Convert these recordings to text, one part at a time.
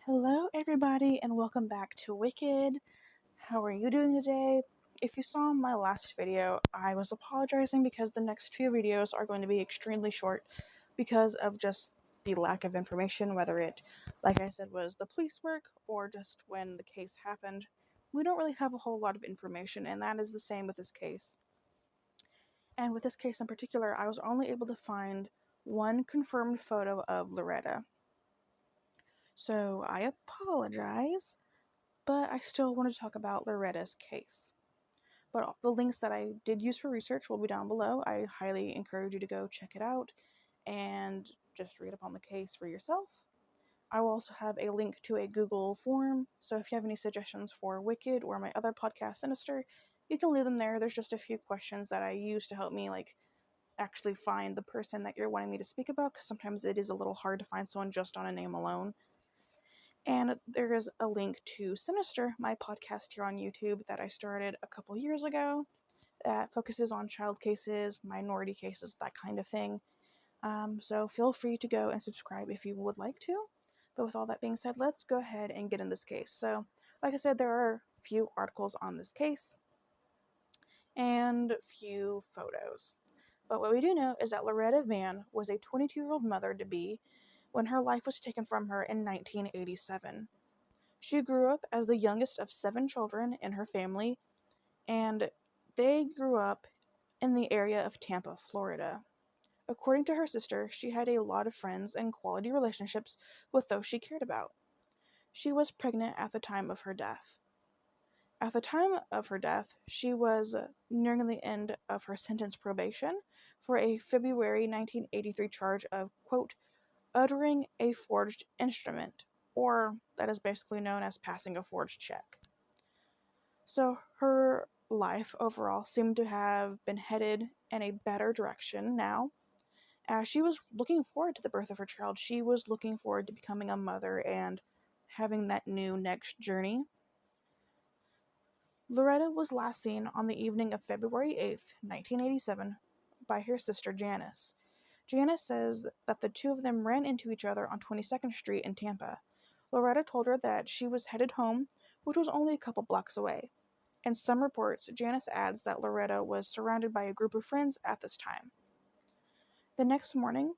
Hello, everybody, and welcome back to Wicked. How are you doing today? If you saw my last video, I was apologizing because the next few videos are going to be extremely short because of just the lack of information, whether it, like I said, was the police work or just when the case happened. We don't really have a whole lot of information, and that is the same with this case. And with this case in particular, I was only able to find one confirmed photo of Loretta. So I apologize, but I still want to talk about Loretta's case. But the links that I did use for research will be down below. I highly encourage you to go check it out and just read up on the case for yourself. I will also have a link to a Google form, so if you have any suggestions for Wicked or my other podcast, Sinister, you can leave them there. There's just a few questions that I use to help me actually find the person that you're wanting me to speak about, because sometimes it is a little hard to find someone just on a name alone. And there is a link to Sinister, my podcast here on YouTube that I started a couple years ago that focuses on child cases, minority cases, that kind of thing. So feel free to go and subscribe if you would like to. But with all that being said, let's go ahead and get in this case. So, like I said, there are a few articles on this case and few photos. But what we do know is that Loretta Vann was a 22-year-old mother-to-be when her life was taken from her in 1987. She grew up as the youngest of 7 children in her family, and they grew up in the area of Tampa, Florida. According to her sister, she had a lot of friends and quality relationships with those she cared about. She was pregnant at the time of her death. At the time of her death, she was nearing the end of her sentence probation for a February 1983 charge of, quote, uttering a forged instrument, or that is basically known as passing a forged check. So her life overall seemed to have been headed in a better direction now. As she was looking forward to the birth of her child, she was looking forward to becoming a mother and having that new next journey. Loretta was last seen on the evening of February 8th, 1987, by her sister Janice. Janice says that the two of them ran into each other on 22nd Street in Tampa. Loretta told her that she was headed home, which was only a couple blocks away. In some reports, Janice adds that Loretta was surrounded by a group of friends at this time. The next morning,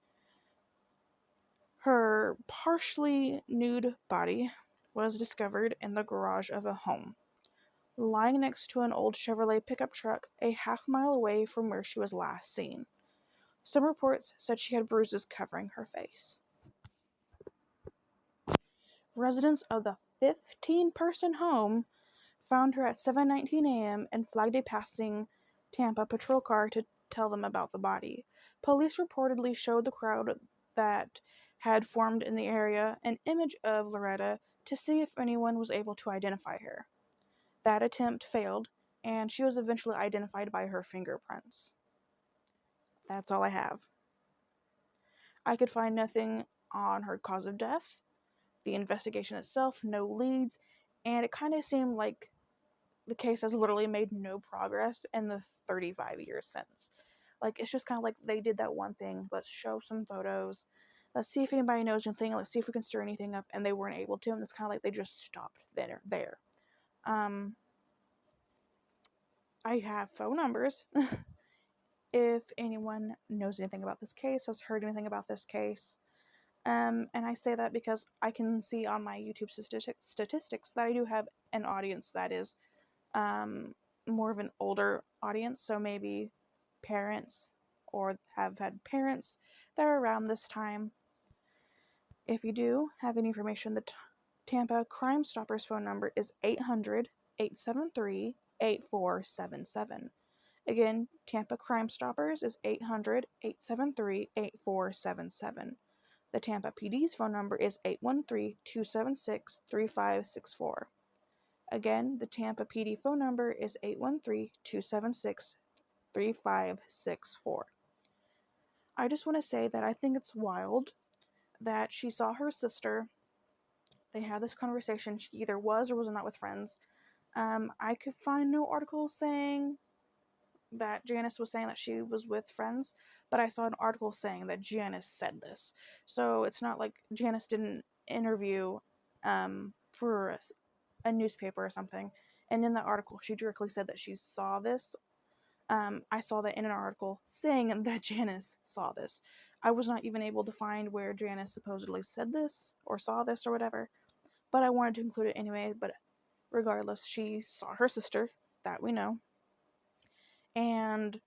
her partially nude body was discovered in the garage of a home, lying next to an old Chevrolet pickup truck a half-mile away from where she was last seen. Some reports said she had bruises covering her face. Residents of the 15-person home found her at 7:19 a.m. and flagged a passing Tampa patrol car to tell them about the body. Police reportedly showed the crowd that had formed in the area an image of Loretta to see if anyone was able to identify her. That attempt failed, and she was eventually identified by her fingerprints. That's all I have. I could find nothing on her cause of death, the investigation itself, no leads, and it kind of seemed like the case has literally made no progress in the 35 years since. It's just kind of like they did that one thing. Let's show some photos. Let's see if anybody knows anything. Let's see if we can stir anything up. And they weren't able to. And it's kind of like they just stopped there. I have phone numbers. If anyone knows anything about this case, has heard anything about this case. And I say that because I can see on my YouTube statistics that I do have an audience that is more of an older audience, so maybe parents or have had parents that are around this time. If you do have any information, the Tampa Crime Stoppers phone number is 800-873-8477. Again, Tampa Crime Stoppers is 800-873-8477. The Tampa PD's phone number is 813-276-3564. Again, the Tampa PD phone number is 813-276-3564. I just want to say that I think it's wild that she saw her sister. They had this conversation. She either was or was not with friends. I could find no article saying that Janice was saying that she was with friends, but I saw an article saying that Janice said this. So it's not like Janice didn't interview for a newspaper or something. And in the article, she directly said that she saw this. I saw that in an article saying that Janice saw this. I was not even able to find where Janice supposedly said this or saw this or whatever, but I wanted to include it anyway. But regardless, she saw her sister, that we know. And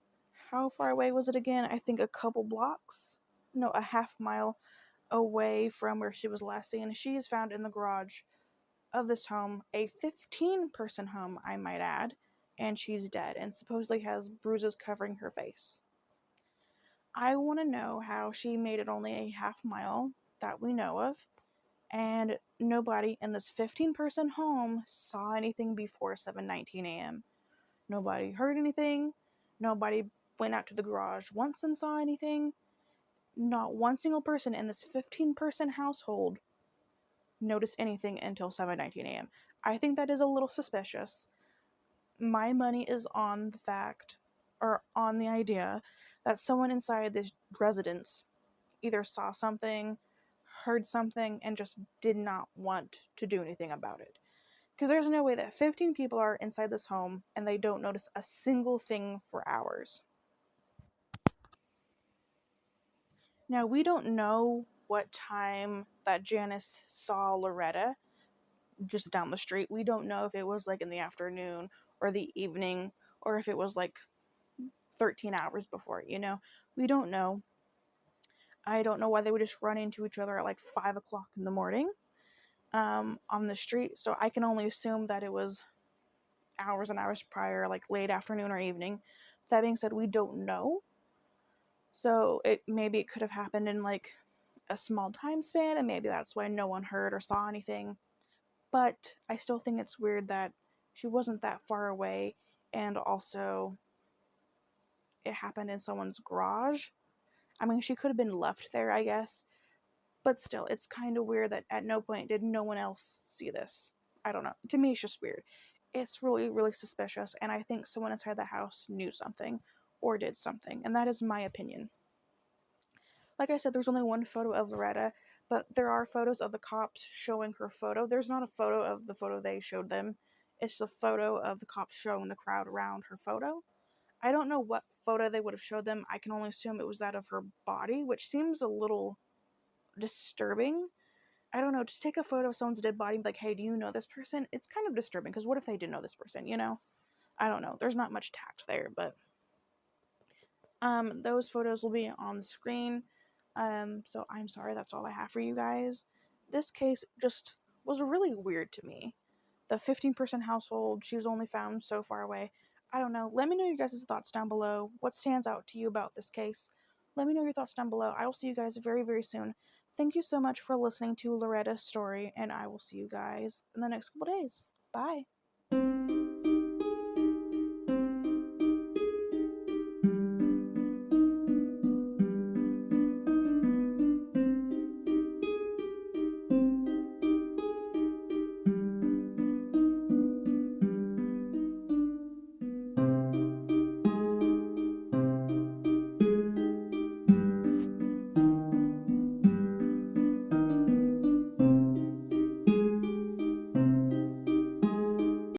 how far away was it again? I think a couple blocks? No, a half mile away from where she was last seen. She is found in the garage of this home, a 15-person home, I might add, and she's dead and supposedly has bruises covering her face. I want to know how she made it only a half mile that we know of, and nobody in this 15-person home saw anything before 7:19 a.m. Nobody heard anything. Nobody went out to the garage once and saw anything. Not one single person in this 15-person household noticed anything until 7:19 a.m. I think that is a little suspicious. My money is on the fact, or on the idea, that someone inside this residence either saw something, heard something, and just did not want to do anything about it. Because there's no way that 15 people are inside this home and they don't notice a single thing for hours. Now, we don't know what time that Janice saw Loretta just down the street. We don't know if it was like in the afternoon or the evening, or if it was like 13 hours before, We don't know. I don't know why they would just run into each other at like 5 o'clock in the morning on the street. So I can only assume that it was hours and hours prior, like late afternoon or evening. That being said, we don't know. So maybe it could have happened in like a small time span, and maybe that's why no one heard or saw anything. But I still think it's weird that she wasn't that far away, and also it happened in someone's garage. I mean, she could have been left there, I guess. But still, it's kind of weird that at no point did no one else see this. I don't know. To me, it's just weird. It's really, really suspicious, and I think someone inside the house knew something or did something, and that is my opinion. Like I said, there's only one photo of Loretta, but there are photos of the cops showing her photo. There's not a photo of the photo they showed them. It's the photo of the cops showing the crowd around her photo. I don't know what photo they would have showed them. I can only assume it was that of her body, which seems a little disturbing. I don't know, just take a photo of someone's dead body and be like, hey, do you know this person? It's kind of disturbing, because what if they did know this person, I don't know. There's not much tact there, but those photos will be on the screen. So I'm sorry, that's all I have for you guys. This case just was really weird to me. The 15-person household, she was only found so far away. I don't know. Let me know your guys' thoughts down below. What stands out to you about this case? Let me know your thoughts down below. I will see you guys very, very soon. Thank you so much for listening to Loretta's story, and I will see you guys in the next couple days. Bye.